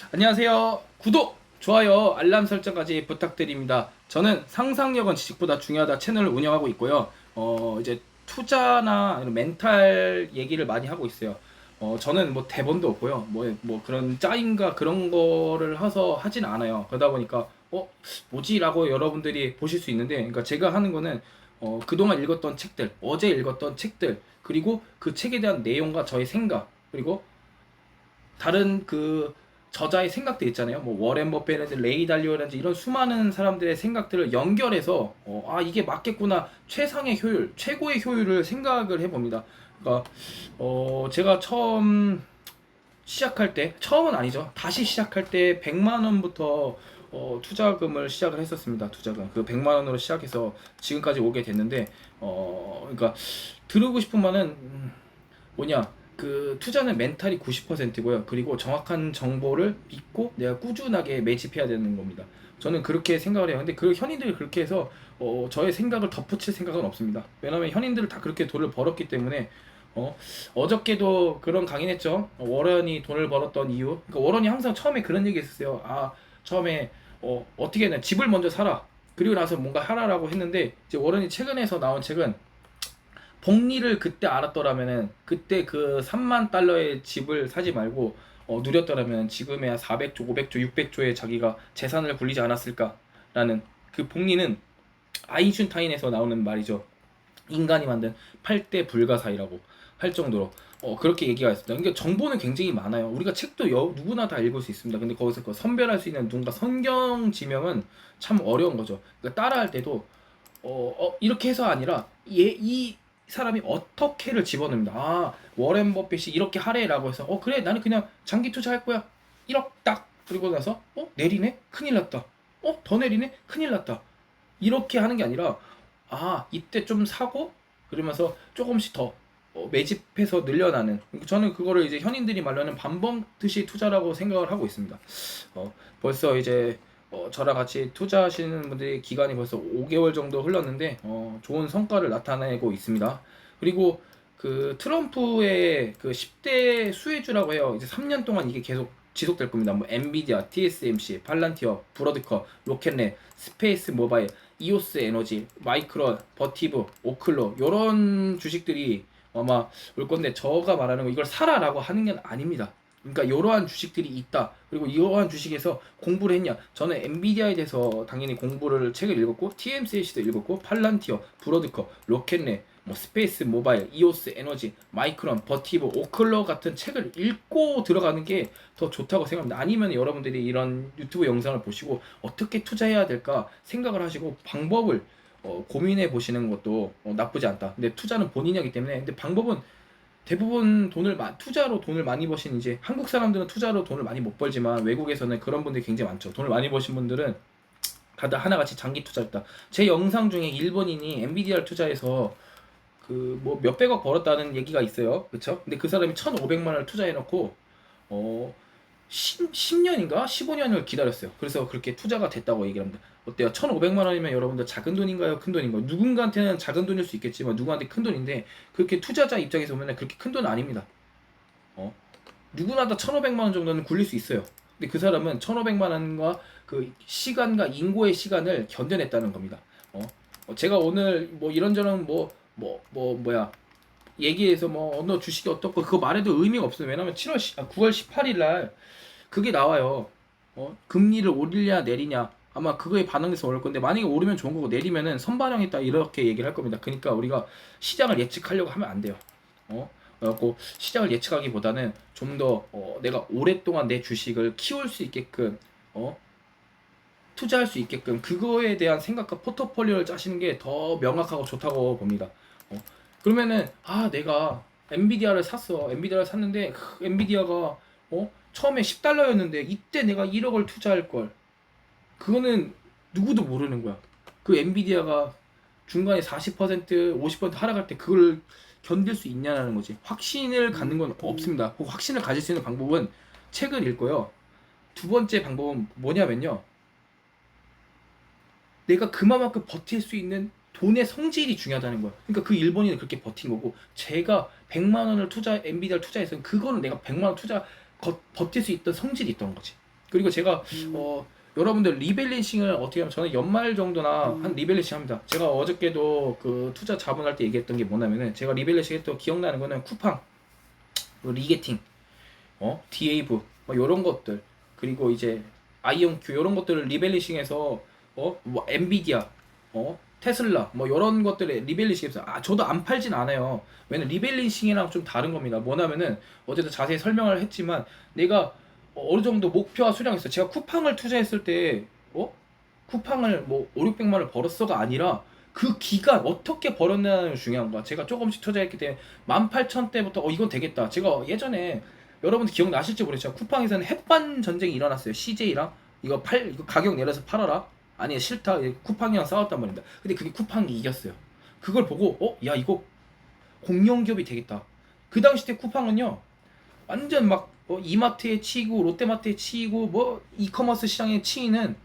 안녕하세요. 구독, 좋아요, 알람 설정까지 부탁드립니다. 저는 상상력은 지식보다 중요하다 채널을 운영하고 있고요. 이제 투자나 이런 멘탈 얘기를 많이 하고 있어요. 저는 뭐 대본도 없고요. 뭐 그런 짜임과 그런 거를 해서 하진 않아요. 그러다 보니까, 뭐지라고 여러분들이 보실 수 있는데, 그러니까 제가 하는 거는, 그동안 읽었던 책들, 어제 읽었던 책들, 그리고 그 책에 대한 내용과 저의 생각, 그리고 다른 그 저자의 생각들 있잖아요. 뭐 워렌 버핏이라든지 레이 달리오라든지 이런 수많은 사람들의 생각들을 연결해서 이게 맞겠구나, 최상의 효율, 최고의 효율을 생각을 해봅니다. 그러니까 제가 처음 시작할 때, 처음은 아니죠. 다시 시작할 때 100만 원부터 투자금을 시작을 했었습니다. 투자금 그 100만 원으로 시작해서 지금까지 오게 됐는데, 그러니까 들으고 싶은 말은 뭐냐, 그 투자는 멘탈이 90%고요. 그리고 정확한 정보를 믿고 내가 꾸준하게 매집해야 되는 겁니다. 저는 그렇게 생각을 해요. 근데 그 현인들이 그렇게 해서 저의 생각을 덧붙일 생각은 없습니다. 왜냐면 현인들을 다 그렇게 돈을 벌었기 때문에. 어저께도 그런 강의했죠. 워런이 돈을 벌었던 이유. 그러니까 워런이 항상 처음에 그런 얘기 했었어요. 처음에 어떻게 했냐, 집을 먼저 사라, 그리고 나서 뭔가 하라라고 했는데, 이제 워런이 최근에서 나온 책은, 복리를 그때 알았더라면은, 그때 그 3만 달러의 집을 사지 말고 누렸더라면 지금에야 400조, 500조, 600조의 자기가 재산을 굴리지 않았을까라는, 그 복리는 아인슈타인에서 나오는 말이죠. 인간이 만든 8대 불가사의라고 할 정도로 그렇게 얘기가 있습니다. 그러니까 정보는 굉장히 많아요. 우리가 책도 누구나 다 읽을 수 있습니다. 근데 거기서 그 선별할 수 있는 누군가 성경 지명은 참 어려운 거죠. 그러니까 따라할 때도 이렇게 해서 아니라 이 사람이 어떻게를 집어넣습니다. 워렌 버핏이 이렇게 하래라고 해서 그래, 나는 그냥 장기 투자할 거야, 1억 딱. 그리고 나서 내리네, 큰일 났다. 더 내리네, 큰일 났다. 이렇게 하는 게 아니라, 이때 좀 사고, 그러면서 조금씩 더 매집해서 늘려나는, 저는 그거를 이제 현인들이 말하는 반봉듯이 투자라고 생각을 하고 있습니다. 벌써 이제 저랑 같이 투자하시는 분들이 기간이 벌써 5개월 정도 흘렀는데 좋은 성과를 나타내고 있습니다. 그리고 그 트럼프의 그 10대 수혜주라고 해요. 이제 3년 동안 이게 계속 지속될 겁니다. 뭐 엔비디아, TSMC, 팔란티어, 브로드컴, 로켓넷, 스페이스 모바일, 이오스 에너지, 마이크론, 버티브, 오클로, 요런 주식들이 아마 올 건데, 저가 말하는 거 이걸 사라라고 하는 게 아닙니다. 그러니까 이러한 주식들이 있다. 그리고 이러한 주식에서 공부를 했냐? 저는 엔비디아에 대해서 당연히 공부를, 책을 읽었고, TMC도 읽었고, 팔란티어, 브로드컴, 로켓넷, 뭐 스페이스 모바일, 이오스 에너지, 마이크론, 버티브, 오클러 같은 책을 읽고 들어가는 게 더 좋다고 생각합니다. 아니면 여러분들이 이런 유튜브 영상을 보시고 어떻게 투자해야 될까 생각을 하시고 방법을 고민해 보시는 것도 나쁘지 않다. 근데 투자는 본인이 하기 때문에. 근데 방법은, 대부분 투자로 돈을 많이 버신, 이제 한국 사람들은 투자로 돈을 많이 못 벌지만 외국에서는 그런 분들이 굉장히 많죠. 돈을 많이 버신 분들은 다들 하나같이 장기 투자했다. 제 영상 중에 일본인이 엔비디아를 투자해서 그 뭐 몇백억 벌었다는 얘기가 있어요. 그쵸? 근데 그 사람이 1,500만 원을 투자해놓고 어 10년인가 15년을 기다렸어요. 그래서 그렇게 투자가 됐다고 얘기를 합니다. 어때요? 1,500만 원이면 여러분들 작은 돈인가요? 큰 돈인가요? 누군가한테는 작은 돈일 수 있겠지만 누구한테 큰 돈인데, 그렇게 투자자 입장에서 보면 그렇게 큰 돈은 아닙니다. 어? 누구나 다 1,500만 원 정도는 굴릴 수 있어요. 근데 그 사람은 1,500만 원과 그 시간과 인고의 시간을 견뎌냈다는 겁니다. 제가 오늘 뭐 이런저런 뭐야 얘기해서 뭐 어느 주식이 어떻고 그거 말해도 의미가 없어요. 왜냐면 9월 18일 날 그게 나와요. 금리를 올리냐 내리냐. 아마 그거에 반응해서 오를 건데, 만약에 오르면 좋은 거고 내리면은 선반영했다 이렇게 얘기를 할 겁니다. 그러니까 우리가 시장을 예측하려고 하면 안 돼요. 그래갖고 시장을 예측하기보다는 좀 더 내가 오랫동안 내 주식을 키울 수 있게끔, 투자할 수 있게끔 그거에 대한 생각과 포트폴리오를 짜시는 게 더 명확하고 좋다고 봅니다. 그러면은 내가 엔비디아를 샀는데 엔비디아가 처음에 10달러였는데 이때 내가 1억을 투자할 걸. 그거는 누구도 모르는 거야. 그 엔비디아가 중간에 40%, 50% 하락할 때 그걸 견딜 수 있냐는 거지. 확신을 갖는 건 없습니다. 그 확신을 가질 수 있는 방법은 책을 읽고요. 두 번째 방법은 뭐냐면요, 내가 그만큼 버틸 수 있는 돈의 성질이 중요하다는 거야. 그러니까 그 일본인은 그렇게 버틴 거고, 제가 100만 원을 엔비디아를 투자해서 그거는 내가 100만 원 버틸 수 있던 성질이 있던 거지. 그리고 제가 여러분들 리밸런싱을 어떻게 하면 저는 연말 정도나 한 리밸런싱 합니다. 제가 어저께도 그 투자 자문할 때 얘기했던 게 뭐냐면은 제가 리밸런싱 했던 기억나는 거는 쿠팡, 리게팅, 디에이브 뭐 이런 것들 그리고 이제 아이온큐 이런 것들을 리밸런싱해서 뭐 엔비디아, 테슬라 뭐 이런 것들에 리밸런싱해서 저도 안 팔진 않아요. 왜냐면 리밸런싱이랑 좀 다른 겁니다. 뭐냐면은 어제도 자세히 설명을 했지만 내가 어느 정도 목표와 수량이 있어. 제가 쿠팡을 투자했을 때 쿠팡을 뭐 5, 600만 원을 벌었어가 아니라 그 기간 어떻게 벌었냐는 중요한 거야. 제가 조금씩 투자했기 때문에 18,000대부터 이건 되겠다. 제가 예전에 여러분들 기억나실지 모르겠지만 쿠팡에서는 햇반 전쟁이 일어났어요. CJ랑 이거 가격 내려서 팔아라. 아니 싫다. 쿠팡이랑 싸웠단 말입니다. 근데 그게 쿠팡이 이겼어요. 그걸 보고 야 이거 공룡기업이 되겠다. 그 당시 때 쿠팡은요 완전 막 이마트에 치이고 롯데마트에 치이고 뭐 이커머스 시장에 치이는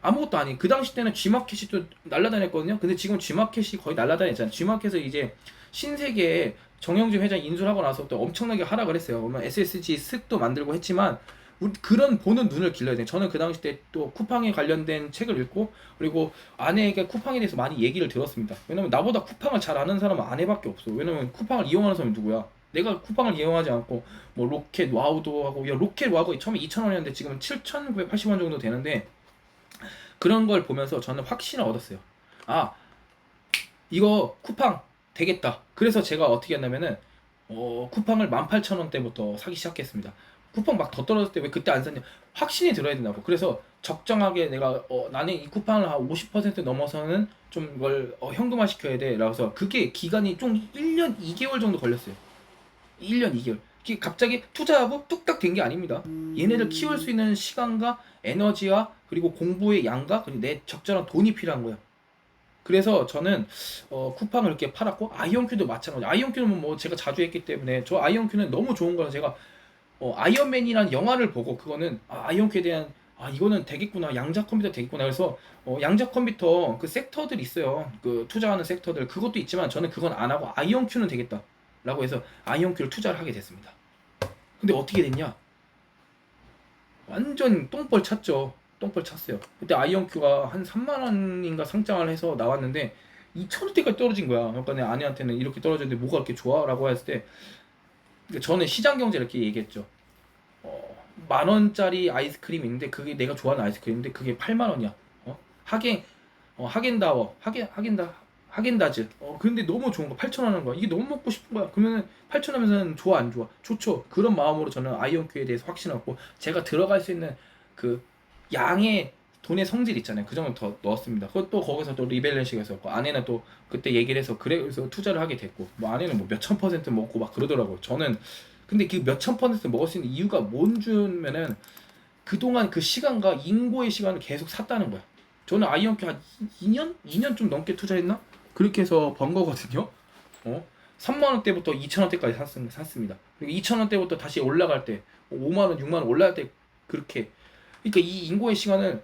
아무것도 아니. 그 당시 때는 G마켓이 또 날라다녔거든요. 근데 지금 G마켓이 거의 날라다녔잖아요. G마켓에서 이제 신세계에 정영진 회장 인수를 하고 나서 또 엄청나게 하락을 했어요. 그러면 SSG 슥도 만들고 했지만 우리 그런 보는 눈을 길러야 돼요. 저는 그 당시 때 또 쿠팡에 관련된 책을 읽고 그리고 아내에게 쿠팡에 대해서 많이 얘기를 들었습니다. 왜냐면 나보다 쿠팡을 잘 아는 사람은 아내밖에 없어. 왜냐면 쿠팡을 이용하는 사람이 누구야? 내가 쿠팡을 이용하지 않고 뭐 로켓 와우도 하고 야 로켓 와우가 처음에 2,000원이었는데 지금은 7,980원 정도 되는데 그런 걸 보면서 저는 확신을 얻었어요. 이거 쿠팡 되겠다. 그래서 제가 어떻게 했냐면은 쿠팡을 18,000원대부터 사기 시작했습니다. 쿠팡 막 더 떨어졌을 때 왜 그때 안 샀냐? 확신이 들어야 된다고. 그래서 적정하게 내가 나는 이 쿠팡을 한 50% 넘어서는 좀 이걸 현금화 시켜야 돼. 라고서 그게 기간이 좀 1년 2개월 정도 걸렸어요. 1년 2개월. 갑자기 투자하고 뚝딱 된 게 아닙니다. 얘네를 키울 수 있는 시간과 에너지와 그리고 공부의 양과 그리고 내 적절한 돈이 필요한 거예요. 그래서 저는 쿠팡을 이렇게 팔았고 아이온큐도 마찬가지. 아이온큐는 뭐 제가 자주 했기 때문에 저 아이온큐는 너무 좋은 거라 제가 아이언맨이라는 영화를 보고 그거는 아이온큐에 대한 이거는 되겠구나 양자 컴퓨터 되겠구나 그래서 양자 컴퓨터 그 섹터들 있어요. 그 투자하는 섹터들 그것도 있지만 저는 그건 안 하고 아이온큐는 되겠다 라고 해서 아이온큐를 투자를 하게 됐습니다. 근데 어떻게 됐냐? 완전 똥벌 찼죠. 똥벌 찼어요. 그때 아이온큐가 한 3만 원인가 상장을 해서 나왔는데 2,000원대까지 떨어진 거야. 그러니까 내 아내한테는 이렇게 떨어졌는데 뭐가 그렇게 좋아? 라고 했을 때 저는 시장 경제 이렇게 얘기했죠. 10,000원짜리 아이스크림이 있는데 그게 내가 좋아하는 아이스크림인데 그게 8만 원이야. 하겐다즈. 근데 너무 좋은 거 8,000원 하는 거야. 이게 너무 먹고 싶은 거야. 그러면은 8,000원 하면서는 좋아 안 좋아? 좋죠. 그런 마음으로 저는 아이온큐에 대해서 확신하고 제가 들어갈 수 있는 그 양의 돈의 성질 있잖아요. 그 정도 더 넣었습니다. 그것도 거기서 또 리밸런싱이 있었고 아내는 또 그때 얘기를 해서 그래서 투자를 하게 됐고 뭐 아내는 뭐 몇천 퍼센트 먹고 막 그러더라고요. 저는 근데 그 몇천 퍼센트 먹을 수 있는 이유가 뭔 주면은 그동안 그 시간과 인고의 시간을 계속 샀다는 거야. 저는 아이언큐 한 2년? 2년 좀 넘게 투자했나? 그렇게 해서 번 거거든요. 3만 원대부터 2천 원대까지 샀습니다. 그리고 2천 원대부터 다시 올라갈 때 5만 원, 6만 원 올라갈 때 그렇게 그러니까 이 인고의 시간을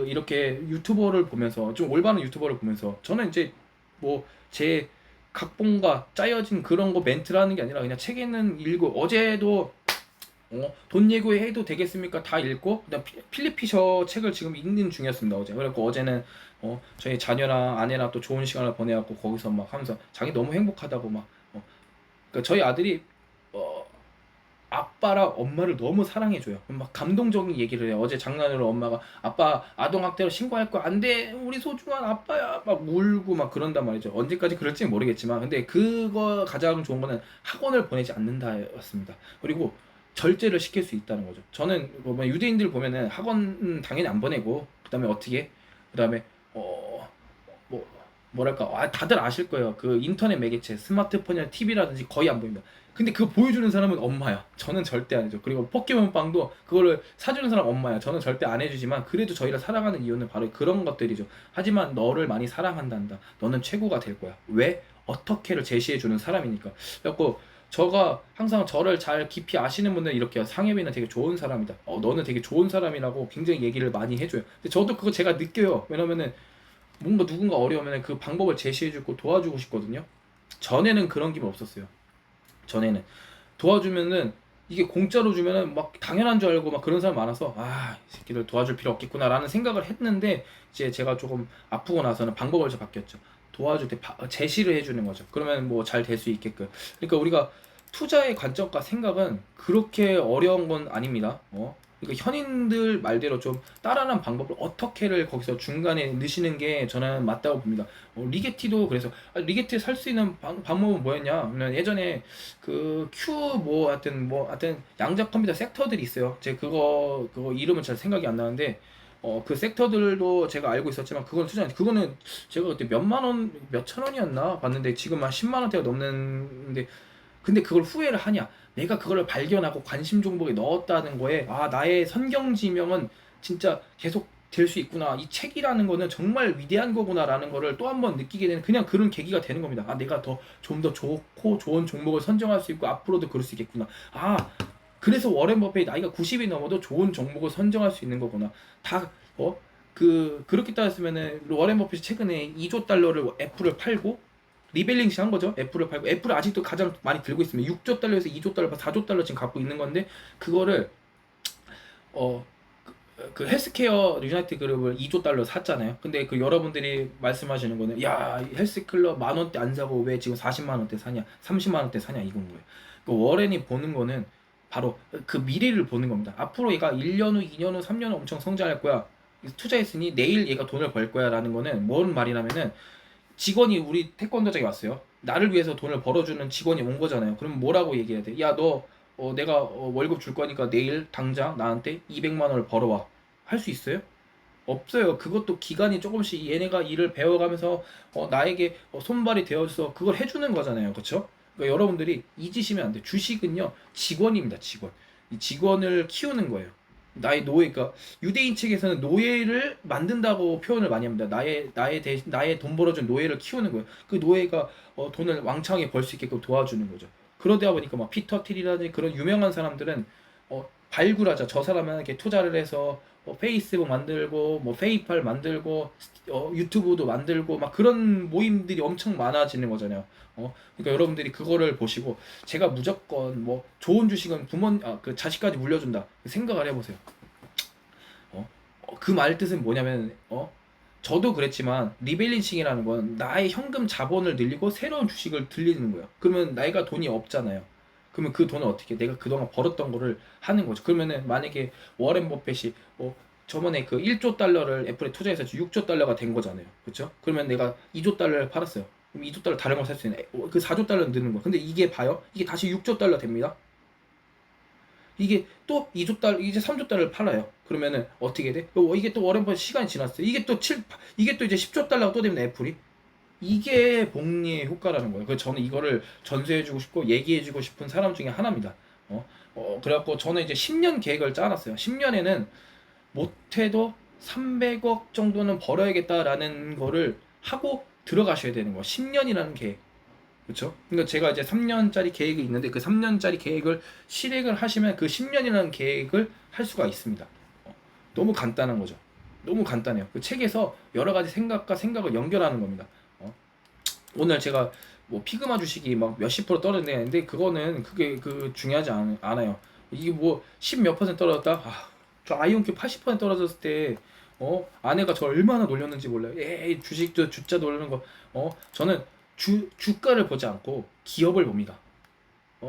이렇게 유튜버를 보면서 좀 올바른 유튜버를 보면서 저는 이제 뭐 제 각본과 짜여진 그런 거 멘트를 하는 게 아니라 그냥 책에는 읽고 어제도 돈 예고해도 되겠습니까? 다 읽고 그다음 필립 피셔 책을 지금 읽는 중이었습니다. 어제. 그래서 어제는 저희 자녀랑 아내랑 또 좋은 시간을 보내갖고 거기서 막 하면서 자기 너무 행복하다고 막 그러니까 저희 아들이 아빠랑 엄마를 너무 사랑해줘요. 막 감동적인 얘기를 해요. 어제 장난으로 엄마가 아빠 아동학대로 신고할 거 안 돼. 우리 소중한 아빠야. 막 울고 막 그런단 말이죠. 언제까지 그럴지는 모르겠지만 근데 그거 가장 좋은 거는 학원을 보내지 않는다였습니다. 그리고 절제를 시킬 수 있다는 거죠. 저는 뭐 유대인들 보면은 학원 당연히 안 보내고 그다음에 어떻게 그다음에 뭐랄까 다들 아실 거예요. 그 인터넷 매개체 스마트폰이나 TV라든지 거의 안 보입니다. 근데 그거 보여주는 사람은 엄마야. 저는 절대 안 해줘. 그리고 포켓몬빵도 그거를 사주는 사람 엄마야. 저는 절대 안 해주지만 그래도 저희를 사랑하는 이유는 바로 그런 것들이죠. 하지만 너를 많이 사랑한단다. 너는 최고가 될 거야. 왜? 어떻게를 제시해주는 사람이니까. 그래갖고 저가 항상 저를 잘 깊이 아시는 분들은 이렇게 상엽이는 되게 좋은 사람이다. 너는 되게 좋은 사람이라고 굉장히 얘기를 많이 해줘요. 근데 저도 그거 제가 느껴요. 왜냐면은 뭔가 누군가 어려우면 그 방법을 제시해주고 도와주고 싶거든요. 전에는 그런 기분 없었어요. 전에는 도와주면은 이게 공짜로 주면은 막 당연한 줄 알고 막 그런 사람 많아서 이 새끼들 도와줄 필요 없겠구나라는 생각을 했는데 이제 제가 조금 아프고 나서는 방법을 좀 바뀌었죠. 도와줄 때 제시를 해주는 거죠. 그러면 뭐 잘 될 수 있게끔. 그러니까 우리가 투자의 관점과 생각은 그렇게 어려운 건 아닙니다. 그러니까 현인들 말대로 좀 따라하는 방법을 어떻게를 거기서 중간에 넣으시는 게 저는 맞다고 봅니다. 리게티도 그래서 리게티 살 수 있는 방법은 뭐였냐? 그냥 예전에 그 큐 하여튼 양자 컴퓨터 섹터들이 있어요. 제가 그거 이름은 잘 생각이 안 나는데 그 섹터들도 제가 알고 있었지만 그거는 제가 그때 몇만 원, 몇천 원이었나 봤는데 지금 한 10만 원대가 넘는데 근데 그걸 후회를 하냐? 내가 그걸 발견하고 관심 종목에 넣었다는 거에 나의 선경지명은 진짜 계속 될 수 있구나. 이 책이라는 거는 정말 위대한 거구나라는 거를 또 한 번 느끼게 되는 그냥 그런 계기가 되는 겁니다. 내가 좀 더 좋고 좋은 종목을 선정할 수 있고 앞으로도 그럴 수 있겠구나. 그래서 워렌 버핏이 나이가 90이 넘어도 좋은 종목을 선정할 수 있는 거구나. 다 그렇게 따졌으면은 워렌 버핏이 최근에 2조 달러를 애플을 팔고 리밸런싱 한 거죠. 애플을 팔고 애플을 아직도 가장 많이 들고 있으면 6조 달러에서 2조 달러, 4조 달러 지금 갖고 있는 건데 그거를 그 헬스케어 유나이티드 그룹을 2조 달러 샀잖아요. 근데 그 여러분들이 말씀하시는 거는 헬스클럽 10,000원대 안 사고 왜 지금 40만 원대 사냐, 30만 원대 사냐 이건 거예요. 그 워렌이 보는 거는 바로 그 미래를 보는 겁니다. 앞으로 얘가 1년 후, 2년 후, 3년 후 엄청 성장할 거야. 투자했으니 내일 얘가 돈을 벌 거야 라는 거는 뭔 말이냐면은 직원이 우리 태권도장에 왔어요. 나를 위해서 돈을 벌어주는 직원이 온 거잖아요. 그럼 뭐라고 얘기해야 돼? 너 내가 월급 줄 거니까 내일 당장 나한테 200만 원을 벌어와. 할 수 있어요? 없어요. 그것도 기간이 조금씩 얘네가 일을 배워가면서 나에게 손발이 되어서 그걸 해주는 거잖아요. 그렇죠? 그러니까 여러분들이 잊으시면 안 돼요. 주식은요 직원입니다. 직원. 이 직원을 키우는 거예요. 나의 노예, 그러니까 유대인 측에서는 노예를 만든다고 표현을 많이 합니다. 나의 돈 벌어준 노예를 키우는 거예요. 그 노예가 돈을 왕창하게 벌 수 있게끔 도와주는 거죠. 그러다 보니까 막 피터 틸이라든지 그런 유명한 사람들은 발굴하자. 저 사람에게 투자를 해서 페이스북 만들고 뭐 페이팔 만들고 유튜브도 만들고 막 그런 모임들이 엄청 많아지는 거잖아요. 그러니까 여러분들이 그거를 보시고 제가 무조건 뭐 좋은 주식은 그 자식까지 물려준다 생각을 해보세요. 그 말 뜻은 뭐냐면 저도 그랬지만 리밸런싱이라는 건 나의 현금 자본을 늘리고 새로운 주식을 들리는 거예요. 그러면 나이가 돈이 없잖아요. 그러면 그 돈을 어떻게 내가 그동안 벌었던 거를 하는 거죠. 그러면은 만약에 워렌 버핏이 저번에 그 1조 달러를 애플에 투자해서 6조 달러가 된 거잖아요. 그렇죠? 그러면 내가 2조 달러를 팔았어요. 그럼 2조 달러 다른 걸 살 수 있는 그 4조 달러는 느는 거. 근데 이게 봐요. 이게 다시 6조 달러 됩니다. 이게 또 2조 달러, 이제 3조 달러를 팔아요. 그러면은 어떻게 돼? 이게 또 워렌 버핏 시간이 지났어요. 이게 또 이제 10조 달러가 또 되면 애플이 이게 복리의 효과라는 거예요. 그래서 저는 이거를 전수해주고 싶고 얘기해주고 싶은 사람 중에 하나입니다. 그래갖고 저는 이제 10년 계획을 짜놨어요. 10년에는 못해도 300억 정도는 벌어야겠다라는 거를 하고 들어가셔야 되는 거예요. 10년이라는 계획. 그렇죠? 그러니까 제가 이제 3년짜리 계획이 있는데 그 3년짜리 계획을 실행을 하시면 그 10년이라는 계획을 할 수가 있습니다. 너무 간단한 거죠. 너무 간단해요. 그 책에서 여러 가지 생각과 생각을 연결하는 겁니다. 오늘 제가 뭐 피그마 주식이 막 몇십 프로 떨어졌는데 그거는 그게 중요하지 않아요. 이게 뭐 10 몇 퍼센트 떨어졌다? 저 아이온큐 80% 떨어졌을 때 아내가 저 얼마나 놀렸는지 몰라요. 주식도 주자 놀리는 거. 저는 주가를 보지 않고 기업을 봅니다.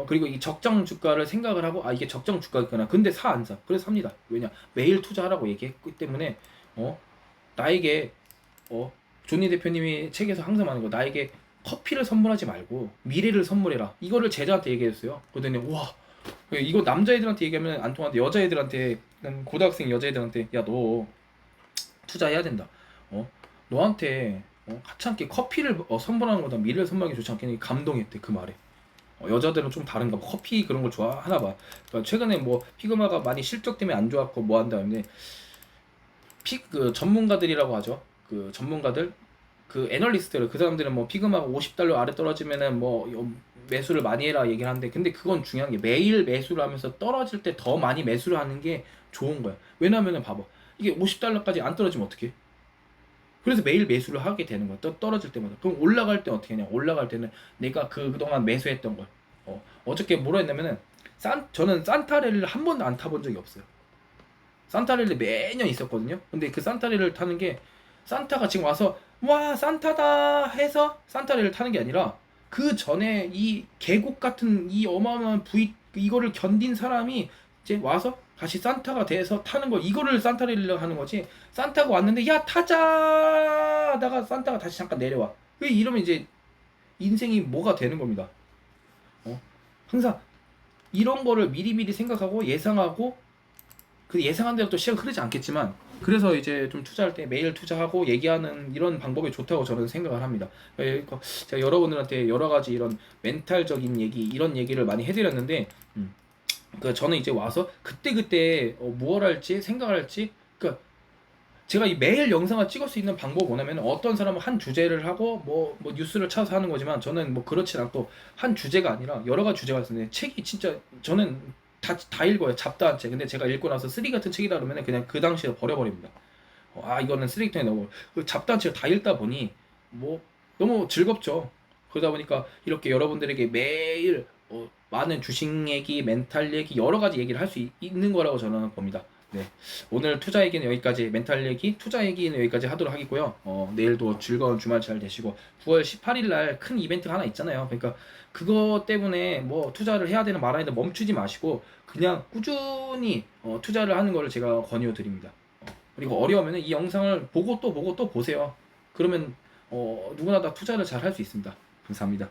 그리고 이 적정 주가를 생각을 하고 이게 적정 주가겠구나. 근데 안 사. 그래서 삽니다. 왜냐? 매일 투자하라고 얘기했기 때문에 나에게 조니 대표님이 책에서 항상 하는 거 나에게 커피를 선물하지 말고 미래를 선물해라. 이거를 제자한테 얘기했어요. 그랬더니 와 이거 남자애들한테 얘기하면 안 통하는데 여자애들한테 고등학생 여자애들한테 야 너 투자해야 된다. 너한테 하찮게 커피를 선물하는 거다 미래를 선물하기 좋지 않겠니? 감동했대 그 말에. 여자들은 좀 다른가 봐. 커피 그런 걸 좋아하나 봐. 그러니까 최근에 뭐 피그마가 많이 실적 때문에 안 좋았고 뭐 한다 근데 그 전문가들이라고 하죠. 그 전문가들 그 애널리스트들 그 사람들은 뭐 피그마가 50달러 아래 떨어지면은 뭐 매수를 많이 해라 얘기를 하는데 근데 그건 중요한 게 매일 매수를 하면서 떨어질 때 더 많이 매수를 하는 게 좋은 거야. 왜냐면은 봐봐. 이게 50달러까지 안 떨어지면 어떡해? 그래서 매일 매수를 하게 되는 거야. 떨어질 때마다. 그럼 올라갈 때 어떻게 하냐? 올라갈 때는 내가 그동안 매수했던 걸 어저께 뭐라 했냐면은 저는 산타레를 한 번도 안 타본 적이 없어요. 산타레를 매년 있었거든요. 근데 그 산타레를 타는 게 산타가 지금 와서 와 산타다 해서 산타레를 타는 게 아니라 그 전에 이 계곡 같은 이 어마어마한 이거를 견딘 사람이 이제 와서 다시 산타가 돼서 타는 거, 이거를 산타레를 하는 거지. 산타가 왔는데 야 타자 하다가 산타가 다시 잠깐 내려와. 왜 이러면 이제 인생이 뭐가 되는 겁니다. 항상 이런 거를 미리미리 생각하고 예상하고, 그 예상한 대로 또 시간 흐르지 않겠지만, 그래서 이제 좀 투자할 때 매일 투자하고 얘기하는 이런 방법이 좋다고 저는 생각을 합니다. 그러니까 제가 여러분들한테 여러 가지 이런 멘탈적인 얘기, 이런 얘기를 많이 해드렸는데, 그 저는 이제 와서 그때 뭘 할지 생각을 할지, 그러니까 제가 이 매일 영상을 찍을 수 있는 방법이 뭐냐면, 어떤 사람은 한 주제를 하고 뭐 뉴스를 찾아서 하는 거지만, 저는 뭐 그렇진 않고 한 주제가 아니라 여러 가지 주제가 있는데, 책이 진짜 저는 다 읽어요. 잡다한 책. 근데 제가 읽고 나서 쓰레기 같은 책이다 그러면 그냥 그 당시에 버려버립니다. 이거는 쓰레기통에 넣어. 잡다한 책을 다 읽다 보니 뭐 너무 즐겁죠. 그러다 보니까 이렇게 여러분들에게 매일 많은 주식 얘기, 멘탈 얘기, 여러 가지 얘기를 할 수 있는 거라고 저는 봅니다. 네. 오늘 투자 얘기는 여기까지, 멘탈 얘기, 투자 얘기는 여기까지 하도록 하겠고요. 내일도 즐거운 주말 잘 되시고, 9월 18일 날 큰 이벤트가 하나 있잖아요. 그러니까 그거 때문에 뭐 투자를 해야 되는 말아야 되는 멈추지 마시고 그냥 꾸준히 투자를 하는 거를 제가 권유드립니다. 그리고 어려우면 이 영상을 보고 또 보고 또 보세요. 그러면 누구나 다 투자를 잘 할 수 있습니다. 감사합니다.